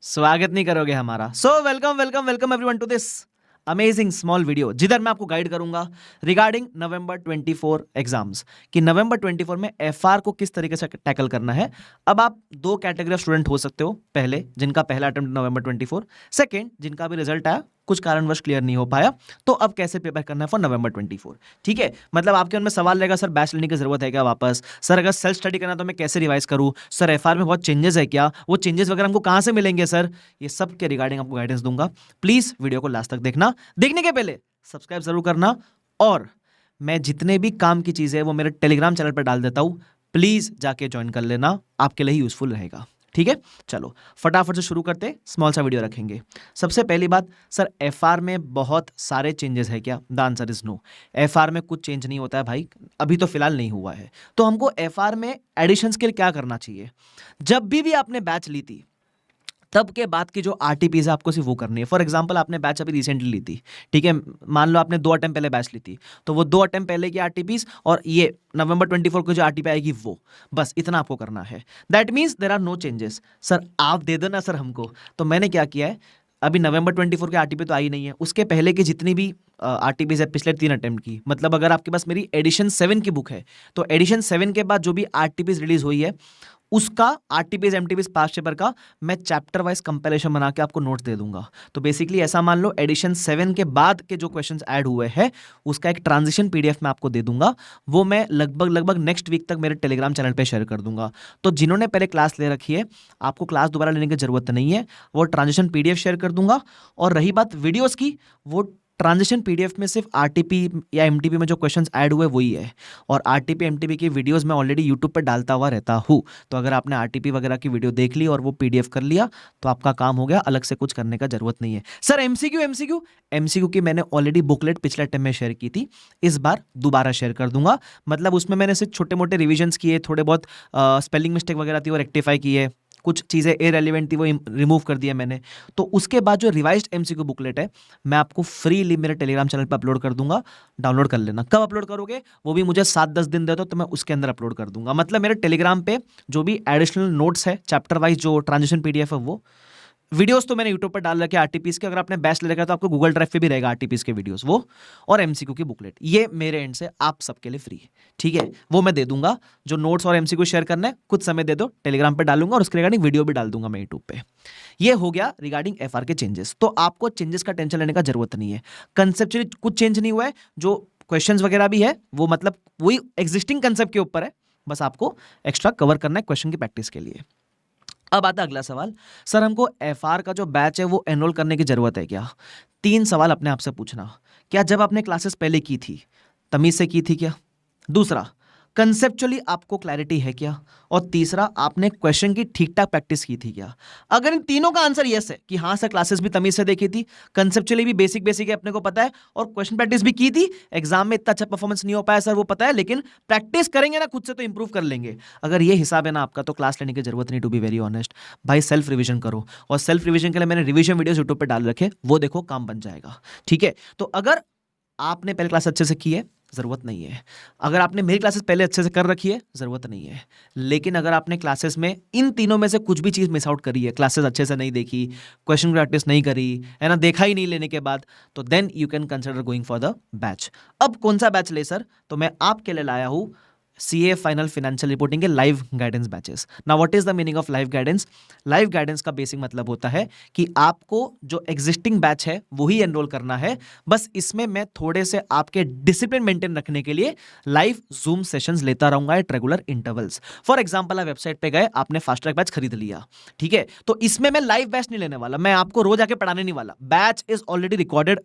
स्वागत नहीं करोगे हमारा। So welcome welcome welcome everyone to this amazing small video, जिधर मैं आपको गाइड करूंगा रिगार्डिंग नवंबर 24 एग्जाम्स कि नवंबर 24 में एफआर को किस तरीके से टैकल करना है। अब आप दो कैटेगरी ऑफ स्टूडेंट हो सकते हो, पहले जिनका पहला अटेम्प्ट नवंबर 24, सेकंड जिनका भी रिजल्ट आया कुछ कारणवश क्लियर नहीं हो पाया, तो अब कैसे प्रिपेयर करना है फॉर नवंबर 24। ठीक है, मतलब आपके मन में सवाल रहेगा, सर बैच लेने की जरूरत है क्या वापस, सर अगर सेल्फ स्टडी करना तो मैं कैसे रिवाइज करूं, सर एफआर में बहुत चेंजेस है क्या, वो चेंजेस वगैरह हमको कहां से मिलेंगे सर, ये सब के रिगार्डिंग आपको गाइडेंस दूंगा। प्लीज वीडियो को लास्ट तक देखना, देखने के पहले सब्सक्राइब जरूर करना, और मैं जितने भी काम की चीजें वो मेरे टेलीग्राम चैनल पर डाल देता हूं, प्लीज जाके ज्वाइन कर लेना, आपके लिए ही यूजफुल रहेगा। ठीक है, चलो फटाफट से शुरू करते, स्मॉल सा वीडियो रखेंगे। सबसे पहली बात, सर एफआर में बहुत सारे चेंजेस है क्या? The answer is no. FR में कुछ चेंज नहीं होता है भाई, अभी तो फिलहाल नहीं हुआ है। तो हमको एफआर में एडिशंस के लिए क्या करना चाहिए? जब भी आपने बैच ली थी तब के बाद की जो आरटीपीज है आपको सिर्फ वो करनी है। फॉर एग्जांपल आपने बैच अभी रिसेंटली ली थी, ठीक है, मान लो आपने 2 अटेम्प्ट पहले बैच ली थी, तो वो 2 अटेम्प्ट पहले की आरटीपीज और ये नवंबर 24 को जो आरटीपी आएगी वो, बस इतना आपको करना है। That means there are no changes. Sir आप दे दो ना सर हमको, तो मैंने क्या किया है, अभी नवंबर 24 की आरटीपी तो आई नहीं है, उसके पहले की जितनी भी आरटीपीज है पिछले 3 अटेम्प्ट की, मतलब अगर आपके पास मेरी एडिशन 7 की बुक है तो एडिशन 7 के बाद जो भी आरटीपीज रिलीज हुई है उसका आरटीपीज एमटीपीज पास्ट पेपर का मैं चैप्टर वाइज कंपैरिजन बना के आपको नोट्स दे दूंगा। तो बेसिकली ऐसा मान लो एडिशन 7 के बाद के जो क्वेश्चंस ऐड हुए हैं उसका एक ट्रांजिशन पीडीएफ में आपको दे दूंगा, वो मैं लगभग नेक्स्ट वीक तक मेरे टेलीग्राम चैनल पे शेयर कर दूंगा। तो जिन्होंने पहले क्लास ले रखी है आपको क्लास दोबारा लेने की जरूरत नहीं है, वो ट्रांजिशन पीडीएफ शेयर कर दूंगा। और रही बात वीडियोस की, वो ट्रांजिशन पीडीएफ में सिर्फ आरटीपी या एमटीपी में जो क्वेश्चंस ऐड हुए वही है, और आरटीपी एमटीपी की वीडियोस मैं ऑलरेडी यूट्यूब पर डालता हुआ रहता हूँ। तो अगर आपने आरटीपी वगैरह की वीडियो देख ली और वो पीडीएफ कर लिया तो आपका काम हो गया, अलग से कुछ करने का जरूरत नहीं है। सर एमसीक्यू एमसीक्यू एमसीक्यू की मैंने ऑलरेडी बुकलेट पिछले टाइम में शेयर की थी, इस बार दोबारा शेयर कर दूंगा। मतलब उसमें मैंने सिर्फ छोटे मोटे रिविजन्स किए, थोड़े बहुत स्पेलिंग मिस्टेक वगैरह थी वो रेक्टिफाई किए, कुछ चीज़ें इररिलेवेंट थी वो रिमूव कर दिया मैंने। तो उसके बाद जो रिवाइज्ड एमसीक्यू बुकलेट है मैं आपको फ्रीली मेरे टेलीग्राम चैनल पर अपलोड कर दूंगा, डाउनलोड कर लेना। कब अपलोड करोगे वो भी मुझे 7-10 दिन दे दो तो मैं उसके अंदर अपलोड कर दूंगा। मतलब मेरे टेलीग्राम पे जो भी एडिशनल नोट्स है चैप्टर वाइज जो ट्रांजिशन पीडीएफ है वो, वीडियोस तो मैंने यूट्यूब पर डाल रखे आरटीपीस के, अगर आपने बैच ले रखा है तो आपको गूगल ड्राइव पे भी रहेगा आरटीपीस के वीडियोस वो, और एमसीक्यू की बुकलेट, ये मेरे एंड से आप सबके लिए फ्री है। ठीक है, वो मैं दे दूंगा। जो नोट्स और एमसीक्यू शेयर करना है कुछ समय दे दो, टेलीग्राम पे डालूंगा और उसके रिगार्डिंग वीडियो भी डाल दूंगा मैं यूट्यूब पे। ये हो गया रिगार्डिंग एफआर के चेंजेस। तो आपको चेंजेस का टेंशन लेने का जरूरत नहीं है, कंसेप्चुअली कुछ चेंज नहीं हुआ है, जो क्वेश्चंस वगैरह भी है वो मतलब वही एग्जिस्टिंग कंसेप्ट के ऊपर है, बस आपको एक्स्ट्रा कवर करना है क्वेश्चन की प्रैक्टिस के लिए। अब आता अगला सवाल, सर हमको एफआर का जो बैच है वो एनरोल करने की जरूरत है क्या? 3 सवाल अपने आप से पूछना। क्या जब आपने क्लासेस पहले की थी तमीज से की थी क्या? दूसरा, कंसेप्चुअली आपको क्लैरिटी है क्या? और तीसरा, आपने क्वेश्चन की ठीक ठाक प्रैक्टिस की थी क्या? अगर इन तीनों का आंसर यस है कि हाँ सर क्लासेस भी तमीज से देखी थी, कंसेप्चुअली भी बेसिक बेसिक है अपने को पता है, और क्वेश्चन प्रैक्टिस भी की थी, एग्जाम में इतना अच्छा परफॉर्मेंस नहीं हो पाया सर वो पता है, लेकिन प्रैक्टिस करेंगे ना खुद से तो इंप्रूव कर लेंगे, अगर ये हिसाब है ना आपका तो क्लास लेने की जरूरत नहीं, टू बी वेरी ऑनेस्ट। भाई सेल्फ रिविजन करो, और सेल्फ रिविजन के लिए मैंने रिविजन वीडियोस यूट्यूब पर डाल रखे, वो देखो काम बन जाएगा। ठीक है, तो अगर आपने पहले क्लास अच्छे से की है ज़रूरत नहीं है, अगर आपने मेरी क्लासेस पहले अच्छे से कर रखी है ज़रूरत नहीं है, लेकिन अगर आपने क्लासेस में इन तीनों में से कुछ भी चीज़ मिस आउट करी है, क्लासेस अच्छे से नहीं देखी, क्वेश्चन प्रैक्टिस नहीं करी है ना, देखा ही नहीं लेने के बाद, तो then you can consider going for the batch. अब कौन सा बैच ले सर? तो मैं आपके लिए लाया हूँ सीए फाइनल फाइनेंशियल रिपोर्टिंग के live guidance batches. Now what is the meaning of live guidance? Live guidance का बेसिक मतलब होता है कि आपको जो एग्जिस्टिंग बैच है वही एनरोल करना है, बस इसमें मैं थोड़े से आपके डिसिप्लिन मेंटेन रखने के लिए लाइव जूम सेशंस लेता रहूंगा at regular intervals. For example आप वेबसाइट पे गए, आपने फास्ट ट्रैक बैच खरीद लिया, ठीक है, तो इसमें मैं लाइव बैच नहीं लेने वाला, मैं आपको रोज आके पढ़ाने नहीं वाला। Batch is already recorded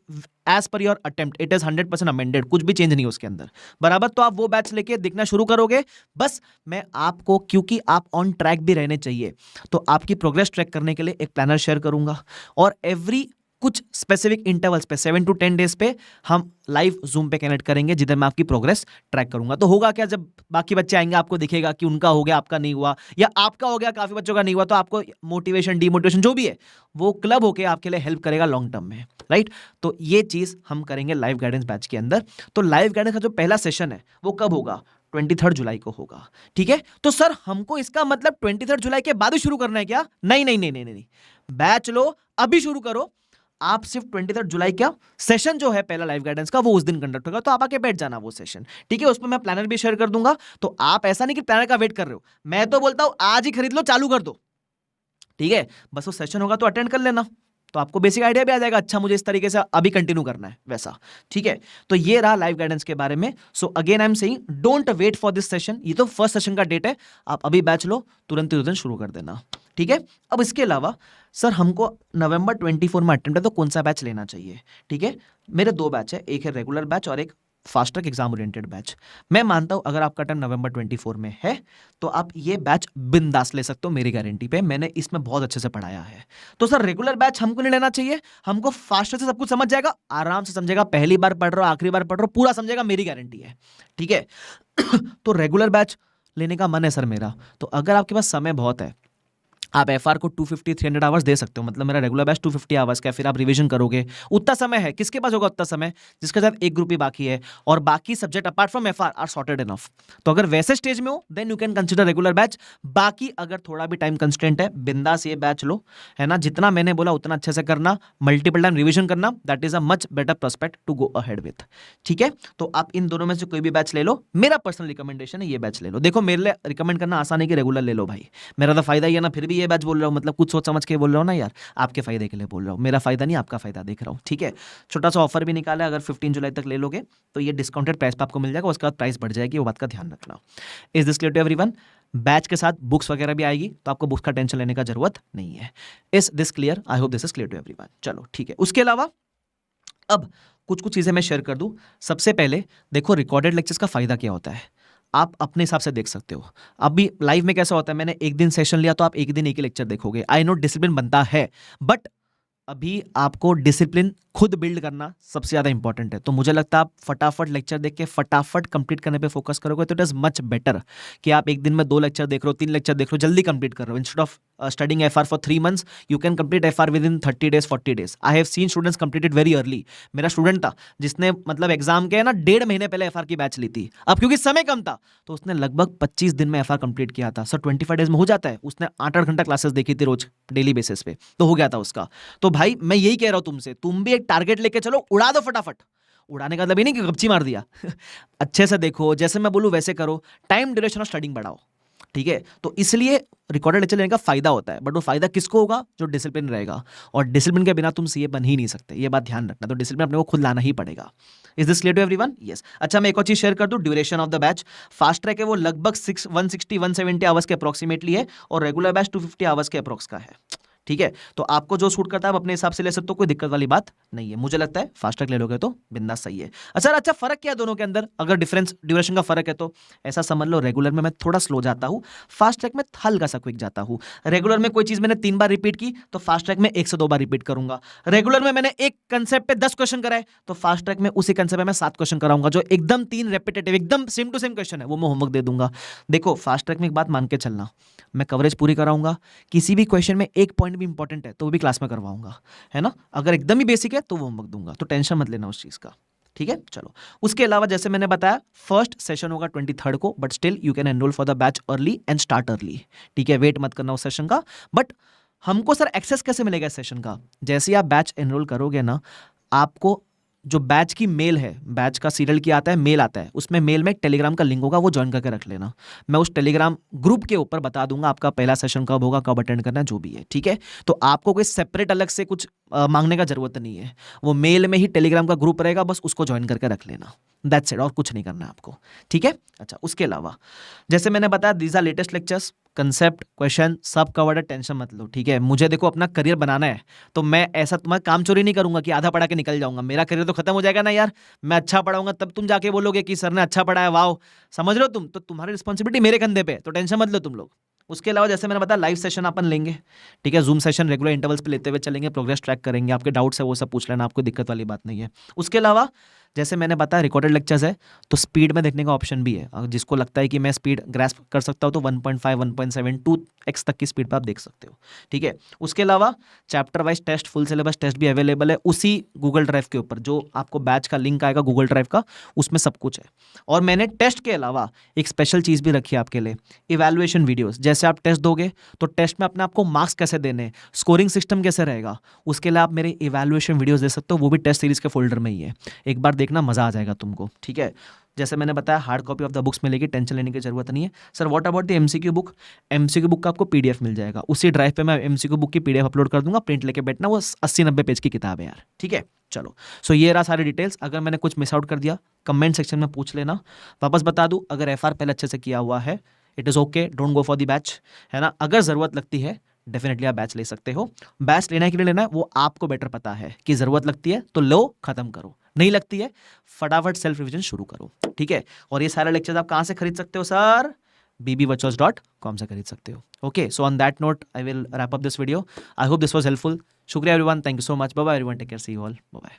as per your attempt, it is 100% amended, कुछ भी चेंज नहीं उसके अंदर, बराबर। तो आप वो बैच लेके दिखना शुरू करोगे, बस मैं आपको, क्योंकि आप ऑन ट्रैक भी रहने चाहिए, तो आपकी प्रोग्रेस ट्रैक करने के लिए एक प्लानर शेयर करूंगा, और एवरी कुछ स्पेसिफिक इंटरवल्स पे 7 to 10 डेज पे हम लाइव जूम पे कनेक्ट करेंगे, जिधर मैं आपकी प्रोग्रेस ट्रैक करूंगा। तो होगा क्या, जब बाकी बच्चे आएंगे आपको दिखेगा कि उनका हो गया आपका नहीं हुआ, या आपका हो गया काफी बच्चों का नहीं हुआ, तो आपको मोटिवेशन डीमोटिवेशन जो भी है वो क्लब होके आपके लिए हेल्प करेगा लॉन्ग टर्म में, राइट। तो ये चीज हम करेंगे लाइव गाइडेंस बैच के अंदर। तो लाइव गाइडेंस का जो पहला सेशन है वो कब होगा? 23 जुलाई को होगा, ठीक है। तो सर हमको इसका मतलब 23 जुलाई के बाद ही शुरू करना है क्या? नहीं नहीं नहीं नहीं नहीं, बैच लो, अभी शुरू करो। आप सिर्फ 23 जुलाई का सेशन जो है पहला लाइव गाइडेंस का, वो उस दिन कंडक्ट होगा, तो आप आके बैठ जाना वो सेशन, ठीक है। उसमें मैं प्लानर भी शेयर कर दूंगा, तो आप ऐसा नहीं कि प्लानर का वेट कर रहे हो, मैं तो बोलता हूं आज ही खरीद लो, चालू कर दो, ठीक है। बस वो सेशन होगा तो अटेंड कर लेना, तो आपको बेसिक आइडिया भी आ जाएगा, अच्छा मुझे इस तरीके से अभी कंटिन्यू करना है वैसा, ठीक है। तो ये रहा लाइव गाइडेंस के बारे में। So again I am saying don't wait for this session, ये तो फर्स्ट सेशन का डेट है, आप अभी बैच लो, तुरंत शुरू कर देना, ठीक है। अब इसके अलावा सर हमको नवंबर 24 में अटेम्प्ट है, तो कौन सा बैच लेना चाहिए, ठीक है। मेरे दो बैच है, एक है रेगुलर बैच और एक fast track exam oriented batch. मैं मानता हूं अगर आपका टाइम नवंबर 24 में है तो आप ये बैच बिंदास ले सकते हो, मेरी गारंटी पे, मैंने इसमें बहुत अच्छे से पढ़ाया है। तो सर रेगुलर बैच हमको नहीं लेना चाहिए, हमको फास्ट से सब कुछ समझ जाएगा, आराम से समझेगा, पहली बार पढ़ रहे हो आखिरी बार पढ़ रहे हो पूरा समझेगा, मेरी गारंटी है, ठीक है। तो रेगुलर बैच लेने का मन है सर मेरा, तो अगर आपके पास समय बहुत है, आप एफआर को 250-300 आवर्स दे सकते हो, मतलब मेरा रेगुलर बैच 250 आवर्स का, फिर आप रिवीजन करोगे, उतना समय है, किसके पास होगा उतना समय, जिसके साथ एक ग्रुप ही बाकी है और बाकी subject apart from FR are sorted enough. तो अगर वैसे स्टेज में हो then you can consider regular batch. बाकी अगर थोड़ा भी टाइम कंस्टेंट है, बिंदास ये बैच लो, है ना, जितना मैंने बोला उतना अच्छे से करना, मल्टीपल टाइम रिविजन करना, that is a much better prospect to go ahead with, ठीक है। तो आप इन दोनों में से कोई भी बैच ले लो, मेरा पर्सनल रिकमेंडेशन है ये बैच ले लो। देखो मेरे लिए रिकमेंड करना आसान है कि रेगुलर ले लो भाई, मेरा तो फायदा ही है ना, फिर भी ये बैच बोल रहा हूँ, मतलब कुछ सोच समझ के बोल रहा हूँ ना यार, आपके फायदे के लिए बोल रहा हूँ, मेरा फायदा नहीं आपका फायदा देख रहा हूँ, ठीक है। छोटा सा ऑफर भी निकाला है, अगर 15 जुलाई तक ले लोगे तो ये डिस्काउंटेड प्राइस पे आपको मिल जाएगा, उसके बाद प्राइस बढ़ जाएगी, वो बात का ध्यान रखना। Is this clear to everyone? Batch के साथ बुक्स वगैरह भी आएगी, तो आपको बुक्स का टेंशन लेने का जरूरत नहीं है। Is this clear? I hope this is clear to everyone. चलो ठीक है, उसके अलावा अब कुछ कुछ चीजें मैं शेयर कर दूं। सबसे पहले देखो रिकॉर्डेड लेक्चर्स का फायदा क्या होता है, आप अपने हिसाब से देख सकते हो। अभी लाइव में कैसा होता है, मैंने एक दिन सेशन लिया तो आप एक दिन एक ही लेक्चर देखोगे, आई नो डिसिप्लिन बनता है, बट अभी आपको डिसिप्लिन खुद बिल्ड करना सबसे ज्यादा इंपॉर्टेंट है। तो मुझे लगता है आप फटाफट लेक्चर देख के फटाफट कंप्लीट करने पे फोकस करोगे तो इट इज मच बेटर कि आप एक दिन में 2 लेक्चर देख रहे हो, 3 लेक्चर देख रहे हो, जल्दी कंप्लीट कर रहे हो। Instead of studying FR for 3 months you can complete FR with in 30 days 40 days। I have seen students completed very early. मेरा स्टूडेंट था जिसने मतलब एग्जाम के ना 1.5 महीने पहले एफआर की बैच ली थी, अब क्योंकि समय कम था तो उसने लगभग 25 दिन में एफआर कंप्लीट किया था। सर 25 days में हो जाता है? उसने 8-8 घंटा क्लासेस देखी थी रोज डेली बेसिस पे, तो हो गया था उसका। तो भाई मैं यही कह रहा हूं तुमसे, तुम भी एक टारगेट लेके चलो, उड़ा दो फटाफट। उड़ाने का मतलब ये नहीं कि गपची मार दिया अच्छे से देखो, जैसे मैं बोलूं वैसे करो, टाइम ड्यूरेशन ऑफ स्टडिंग बढ़ाओ, ठीक है। तो इसलिए रिकॉर्डेड लेक्चर लेने का फायदा होता है, बट वो फायदा किसको होगा? जो डिसिप्लिन रहेगा, और डिसिप्लिन के बिना तुम सीए बन ही नहीं सकते, ये बात ध्यान रखना। तो डिसिप्लिन अपने को खुद लाना ही पड़ेगा। Is this clear to everyone? Yes. अच्छा मैं एक और चीज शेयर कर दूं, duration of the batch. Fast track है वो लगभग 160-170 आवर्स के अप्रोक्सीमेटली है, और रेगुलर बैच 250 आवर्स के अप्रोक्स का है, ठीक है। तो आपको जो सूट करता है आप अपने हिसाब से ले सकते हो, कोई दिक्कत वाली बात नहीं है। मुझे लगता है फास्ट ट्रैक ले लोगे तो बिंदास सही है। अच्छा फर्क क्या है दोनों के अंदर? अगर डिफरेंस ड्यूरेशन का फर्क है तो ऐसा समझ लो, रेगुलर में मैं थोड़ा स्लो जाता हूं, फास्ट ट्रैक में हल्का सा क्विक जाता हूं। रेगुलर में कोई चीज मैंने 3 बार रिपीट की तो फास्ट ट्रैक में 1 से 2 बार रिपीट करूंगा। रेगुलर में मैंने एक कंसेप्ट पे 10 क्वेश्चन कराए तो फास्ट ट्रैक में उसी कंसेप्ट पे मैं 7 क्वेश्चन कराऊंगा, जो एकदम 3 रेपिटेटिव एकदम सेम टू सेम क्वेश्चन है, वो मैं होमवर्क दे दूंगा। देखो फास्ट ट्रैक में एक बात मान के चलना, मैं कवरेज पूरी कराऊंगा, किसी भी क्वेश्चन में एक पॉइंट भी इंपॉर्टेंट है तो वो भी क्लास में करवाऊंगा, है ना। अगर एकदम ही बेसिक है तो वो होमवर्क दूंगा, तो टेंशन मत लेना उस चीज का, ठीक है। चलो उसके अलावा जैसे मैंने बताया फर्स्ट सेशन होगा 23 को, but still you can enrol for the batch early and start early, ठीक है। वेट मत करना उस सेशन का। बट हमको सर एक्सेस कैसे मिलेगा इस सेशन का? जैसे ही आप बैच एनरोल करोगे ना, आपको जो बैच की मेल है, बैच का सीरियल की आता है, मेल आता है, उसमें मेल में एक टेलीग्राम का लिंक होगा, वो ज्वाइन करके रख लेना। मैं उस टेलीग्राम ग्रुप के ऊपर बता दूंगा आपका पहला सेशन कब होगा, कब अटेंड करना है, जो भी है, ठीक है। तो आपको कोई सेपरेट अलग से कुछ मांगने का जरूरत नहीं है, वो मेल में ही टेलीग्राम का ग्रुप रहेगा, बस उसको ज्वाइन करके रख लेना, दैट्स इट, और कुछ नहीं करना है आपको, ठीक है। अच्छा उसके अलावा जैसे मैंने बताया these are latest lectures, concept question सब कवर्ड है, टेंशन मत लो, ठीक है। मुझे देखो अपना करियर बनाना है, तो मैं ऐसा तुम्हारा काम चोरी नहीं करूंगा कि आधा पढ़ा के निकल जाऊंगा, मेरा करियर तो खत्म हो जाएगा ना यार। मैं अच्छा पढ़ाऊंगा तब तुम जाके बोलोगे कि सर ने अच्छा पढ़ाया, वाओ, समझ रहे हो तुम, तो तुम्हारी रिस्पॉन्सिबिलिटी मेरे कंधे पे, तो टेंशन मत लो तुम लोग। उसके अलावा जैसे मैंने बताया लाइव सेशन अपन लेंगे, ठीक है, जूम सेशन रेगुलर इंटरवल्स पे लेते हुए चलेंगे, प्रोग्रेस ट्रैक करेंगे, आपके डाउट्स है वो सब पूछ लेना, आपको दिक्कत वाली बात नहीं है। उसके अलावा जैसे मैंने बताया रिकॉर्डेड लेक्चर्स है तो स्पीड में देखने का ऑप्शन भी है, अगर जिसको लगता है कि मैं स्पीड ग्रैस्प कर सकता हूँ तो 1.5 1.7 2x तक की स्पीड पर आप देख सकते हो, ठीक है। उसके अलावा chapter wise test, full syllabus test भी अवेलेबल है उसी गूगल ड्राइव के ऊपर, जो आपको बैच का लिंक आएगा गूगल ड्राइव का, उसमें सब कुछ है। और मैंने टेस्ट के अलावा एक स्पेशल चीज़ भी रखी है आपके लिए, इवैल्यूएशन वीडियोस। जैसे आप टेस्ट दोगे तो टेस्ट में अपने आपको मार्क्स कैसे देने, स्कोरिंग सिस्टम कैसे रहेगा, उसके लिए आप मेरे इवैल्यूएशन वीडियोस दे सकते हो, वो भी टेस्ट सीरीज के फोल्डर में ही है। एक बार देखना, मजा आ जाएगा तुमको, ठीक है। जैसे मैंने बताया hard copy of the books मिलेगी, टेंशन लेने की जरूरत नहीं है। Sir what about the MCQ book? MCQ book का आपको पीडीएफ मिल जाएगा, उसी ड्राइव पे मैं एमसीक्यू बुक की पीडीएफ अपलोड कर दूंगा, प्रिंट लेके बैठना, वो 80-90 पेज की किताब है यार, ठीक है। चलो, सो ये रहा सारी डिटेल्स। अगर मैंने कुछ मिस आउट कर दिया कमेंट सेक्शन में पूछ लेना, वापस बता दूं, अगर एफआर पहले अच्छे से किया हुआ है it is okay, don't go for the batch, है ना। अगर ज़रूरत लगती है डेफिनेटली आप बैच ले सकते हो। बैच लेना है कि नहीं लेना है वो आपको बेटर पता है, कि ज़रूरत लगती है तो लो, खत्म करो, नहीं लगती है फटाफट सेल्फ रिविजन शुरू करो, ठीक है। और ये सारे लेक्चर्स आप कहाँ से खरीद सकते हो सर? bbvirtuals.com से खरीद सकते हो। Okay, so on that note I will wrap up this video. I hope this was helpful. शुक्रिया everyone, thank you so much, bye bye everyone, take care, see you all, bye bye.